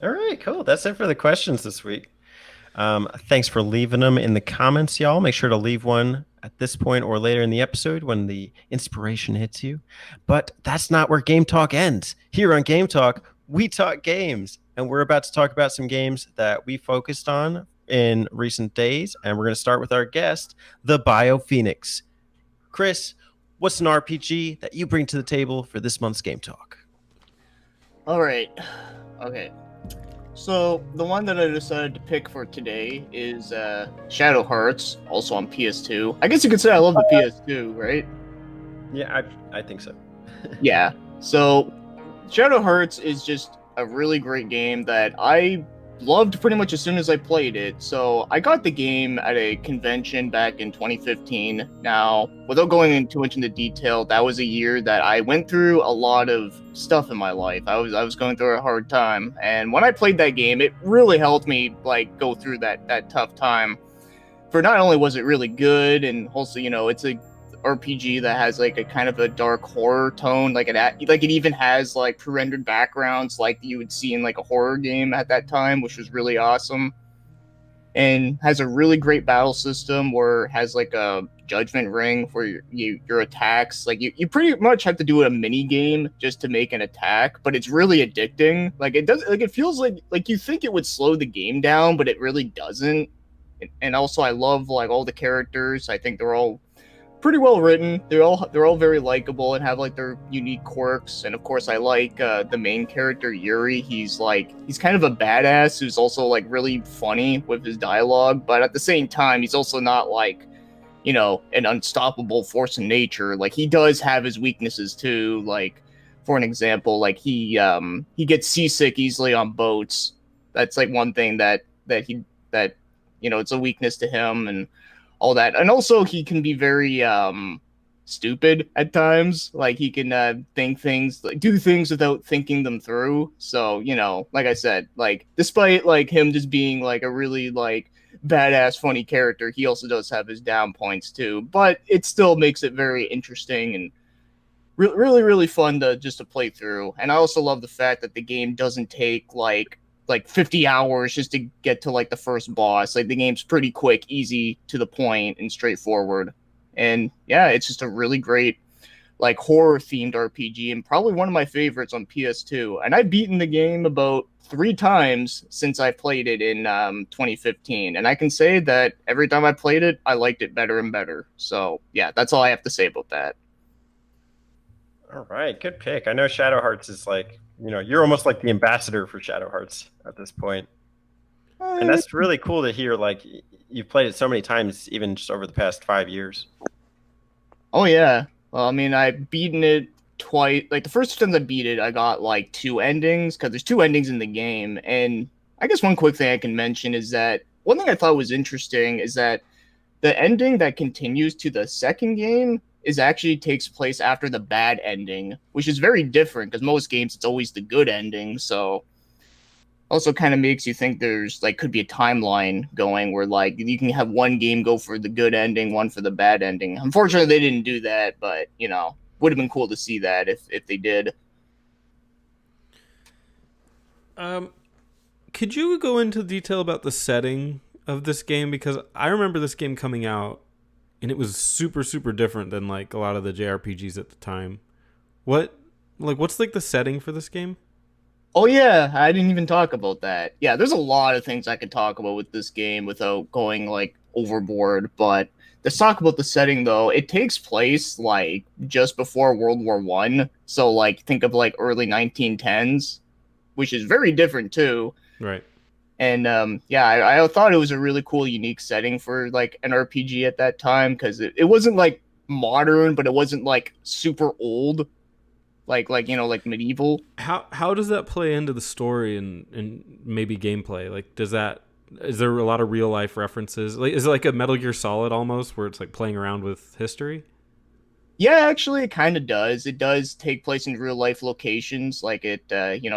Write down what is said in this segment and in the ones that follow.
All right, cool. That's it for the questions this week. Thanks for leaving them in the comments, y'all. Make sure to leave one at this point or later in the episode when the inspiration hits you. But that's not where Game Talk ends. Here on Game Talk, we talk games, and we're about to talk about some games that we focused on in recent days. And we're going to start with our guest, the BioPhoenix. Chris, what's an RPG that you bring to the table for this month's Game Talk? All right. Okay. So the one that I decided to pick for today is Shadow Hearts, also on PS2. I guess you could say I love the PS2, right? Yeah, I think so. Yeah. So Shadow Hearts is just a really great game that I loved pretty much as soon as I played it. So I got the game at a convention back in 2015. Now, without going into too much into detail, that was a year that I went through a lot of stuff in my life. I was going through a hard time, and when I played that game, it really helped me like go through that tough time. For not only was it really good, and also it's a RPG that has like a kind of a dark horror tone, like it even has like pre-rendered backgrounds like you would see in like a horror game at that time, which was really awesome. And has a really great battle system where it has like a judgment ring for your attacks. Like you pretty much have to do a mini game just to make an attack, but it's really addicting. Like it feels like you think it would slow the game down, but it really doesn't. And also I love like all the characters. I think they're all pretty well written. They're all very likable and have like their unique quirks. And of course, I like the main character Yuri. He's kind of a badass who's also like really funny with his dialogue, but at the same time, he's also not like an unstoppable force in nature. Like he does have his weaknesses too. Like for an example, like he gets seasick easily on boats. That's like one thing that it's a weakness to him and all that. And also he can be very stupid at times. Like he can think things, like do things without thinking them through. So, like I said, like despite like him just being like a really like badass funny character, he also does have his down points too. But it still makes it very interesting and really really fun to just to play through. And I also love the fact that the game doesn't take like 50 hours just to get to like the first boss. Like the game's pretty quick, easy to the point, and straightforward. And yeah, it's just a really great like horror themed RPG and probably one of my favorites on PS2. And I've beaten the game about 3 times since I played it in 2015. And I can say that every time I played it, I liked it better and better. So yeah, that's all I have to say about that. All right, good pick. I know Shadow Hearts is like, you're almost like the ambassador for Shadow Hearts at this point. And Uh, that's really cool to hear. Like, you've played it so many times, even just over the past 5 years. oh yeah. Well, I mean, I've beaten it twice. Like the first time I beat it, I got like 2 endings because there's 2 endings in the game. And I guess one quick thing I can mention is that one thing I thought was interesting is that the ending that continues to the second game is actually takes place after the bad ending, which is very different because most games it's always the good ending. So also kind of makes you think there's like could be a timeline going where like you can have one game go for the good ending, one for the bad ending. Unfortunately, they didn't do that, but would have been cool to see that if they did. Um, could you go into detail about the setting of this game? Because I remember this game coming out and it was super, super different than like a lot of the JRPGs at the time. What, what's like the setting for this game? Oh yeah, I didn't even talk about that. Yeah, there's a lot of things I could talk about with this game without going like overboard, but let's talk about the setting though. It takes place like just before World War I. So like think of like early 1910s, which is very different too. Right. And yeah, I thought it was a really cool, unique setting for like an RPG at that time because it wasn't like modern, but it wasn't like super old, like medieval. How does that play into the story and maybe gameplay? Like, is there a lot of real life references? Like, is it like a Metal Gear Solid almost, where it's like playing around with history? Yeah, actually, it kind of does. It does take place in real life locations. Like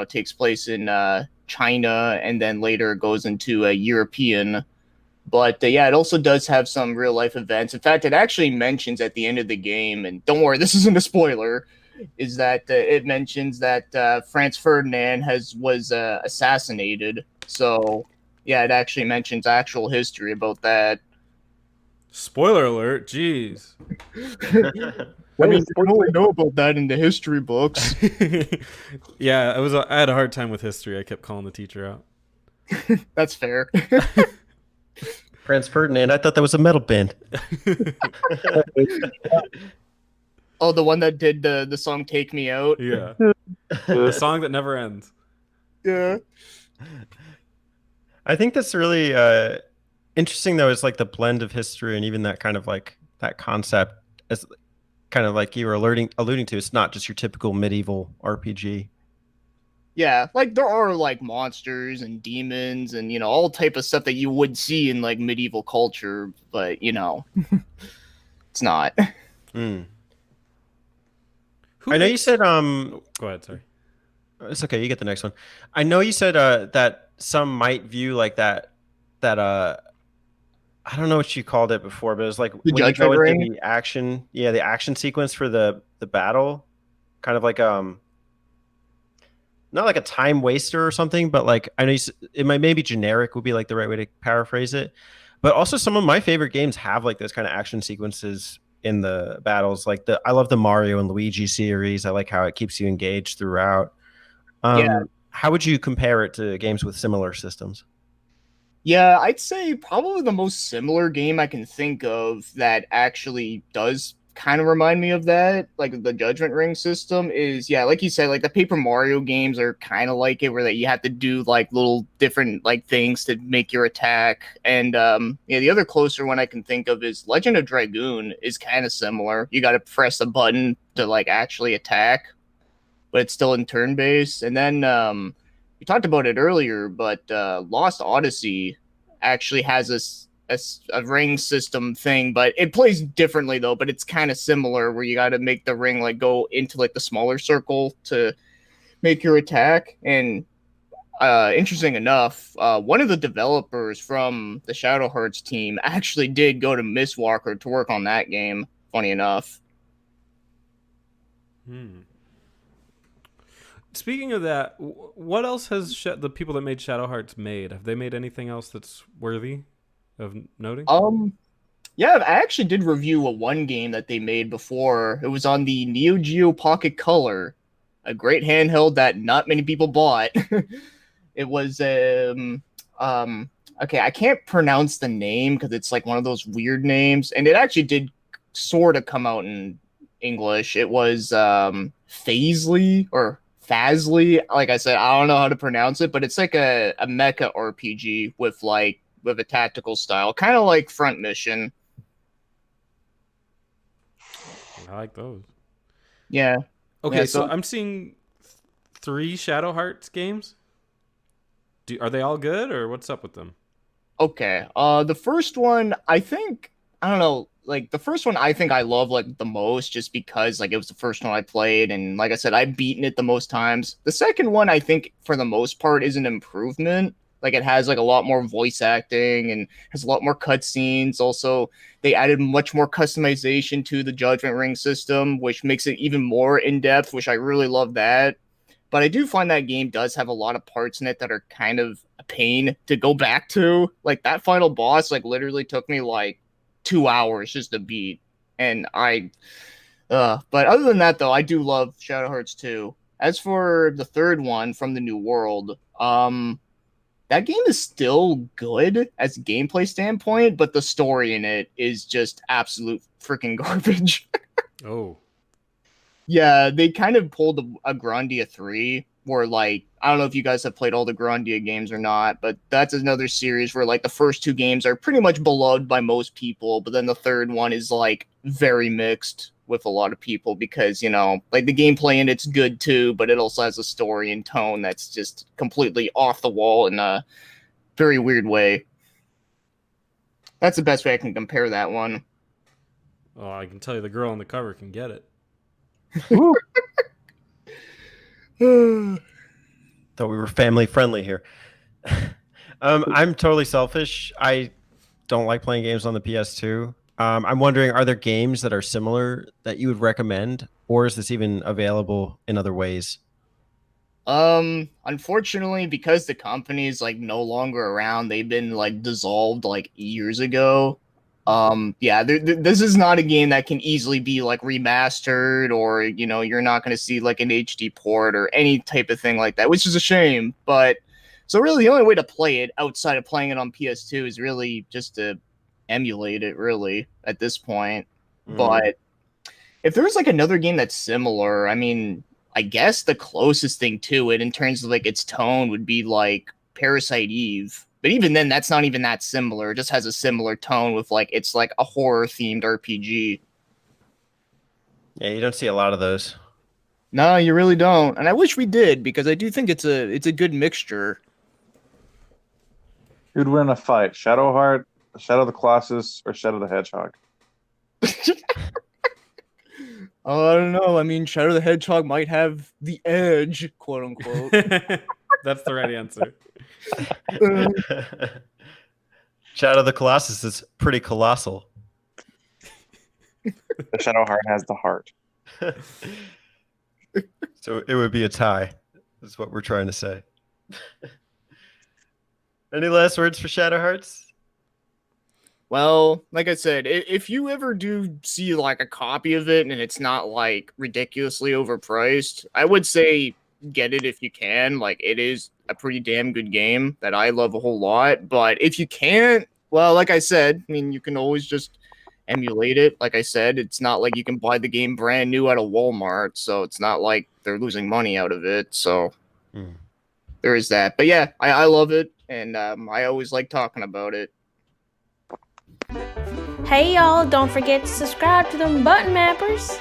takes place in China, and then later goes into a European. But yeah, it also does have some real life events. In fact, it actually mentions at the end of the game, and don't worry, this isn't a spoiler. is that it mentions that Franz Ferdinand was assassinated. So yeah, it actually mentions actual history about that. Spoiler alert! Jeez. I mean, you can only know about that in the history books. Yeah, I had a hard time with history. I kept calling the teacher out. That's fair. Franz Ferdinand. I thought that was a metal band. Oh, the one that did the song "Take Me Out." Yeah, the song that never ends. Yeah. I think that's really interesting, though, is like the blend of history and even that kind of like that concept, as kind of like you were alluding to. It's not just your typical medieval RPG. Yeah, like there are like monsters and demons and all type of stuff that you would see in like medieval culture, but it's not. Mm. Who I know you makes- said Go ahead. Sorry. it's okay. You get the next one. I know you said that some might view like that I don't know what you called it before, but it was like The when you go Judgment into Ring. the action, yeah, the action sequence for the battle, kind of like not like a time waster or something, but like I know it might maybe generic would be like the right way to paraphrase it. But also some of my favorite games have like those kind of action sequences in the battles. Like I love the Mario and Luigi series. I like how it keeps you engaged throughout. Yeah. How would you compare it to games with similar systems? Yeah, I'd say probably the most similar game I can think of that actually does kind of remind me of that, like the Judgment Ring system is, yeah, like you said, like the Paper Mario games are kind of like it, where that you have to do like little different like things to make your attack. And yeah, the other closer one I can think of is Legend of Dragoon is kind of similar. You got to press a button to like actually attack, but it's still in turn based. And then we talked about it earlier, but Lost Odyssey actually has a ring system thing, but it plays differently though. But it's kind of similar, where you got to make the ring like go into like the smaller circle to make your attack. And interesting enough, one of the developers from the Shadow Hearts team actually did go to Mistwalker to work on that game. Funny enough. Speaking of that, what else has the people that made Shadow Hearts made? Have they made anything else that's worthy of noting? Yeah, I actually did review a one game that they made before. It was on the Neo Geo Pocket Color, a great handheld that not many people bought. It was okay, I can't pronounce the name because it's like one of those weird names, and it actually did sort of come out in English. It was Fazley or Fazley. Like I said, I don't know how to pronounce it, but it's like a mecha RPG with a tactical style, kind of like Front Mission. I like those. Yeah. Okay, Yeah, so I'm seeing 3 Shadow Hearts games. Are they all good, or what's up with them? okay. The first one, I don't know, like the first one I think I love like the most, just because like it was the first one I played, and like I said, I've beaten it the most times. The second one I think for the most part is an improvement. Like it has like a lot more voice acting and has a lot more cutscenes. Also, they added much more customization to the Judgment Ring system, which makes it even more in depth, which I really love that. But I do find that game does have a lot of parts in it that are kind of a pain to go back to. Like that final boss, like literally took me like 2 hours just to beat. And but other than that though, I do love Shadow Hearts 2. As for the third one from the New World, that game is still good as a gameplay standpoint, but the story in it is just absolute freaking garbage. Oh. Yeah, they kind of pulled a Grandia 3 where like I don't know if you guys have played all the Grandia games or not, but that's another series where like the first 2 games are pretty much beloved by most people, but then the third one is like very mixed with a lot of people because, like the gameplay in it's good too, but it also has a story and tone that's just completely off the wall in a very weird way. That's the best way I can compare that one. Oh, I can tell you the girl on the cover can get it. Thought we were family friendly here. I'm totally selfish. I don't like playing games on the PS2. I'm wondering, are there games that are similar that you would recommend, or is this even available in other ways? Unfortunately, because the company is like no longer around, they've been like dissolved like years ago. Yeah, this is not a game that can easily be like remastered, or you're not going to see like an HD port or any type of thing like that, which is a shame. But so really, the only way to play it outside of playing it on PS2 is really just to emulate it, really, at this point. Mm. But if there's like another game that's similar, I mean, I guess the closest thing to it in terms of like its tone would be like Parasite Eve. But even then, that's not even that similar. It just has a similar tone with like it's like a horror themed RPG. Yeah, you don't see a lot of those. No, you really don't. And I wish we did because I do think it's a good mixture. Who'd win a fight? Shadowheart, Shadow of the Colossus, or Shadow the Hedgehog? Oh, I don't know. I mean, Shadow the Hedgehog might have the edge, quote unquote. That's the right answer. Shadow of the Colossus is pretty colossal. The Shadowheart has the heart. So it would be a tie, is what we're trying to say. Any last words for Shadow Hearts? Well, like I said, if you ever do see like a copy of it and it's not like ridiculously overpriced, I would say get it if you can. Like it is a pretty damn good game that I love a whole lot. But if you can't, well, like I said, I mean, you can always just emulate it. Like I said, it's not like you can buy the game brand new at a Walmart, so it's not like they're losing money out of it. So Mm. there is that. But yeah, I love it, and I always like talking about it. Hey y'all, don't forget to subscribe to them button mappers.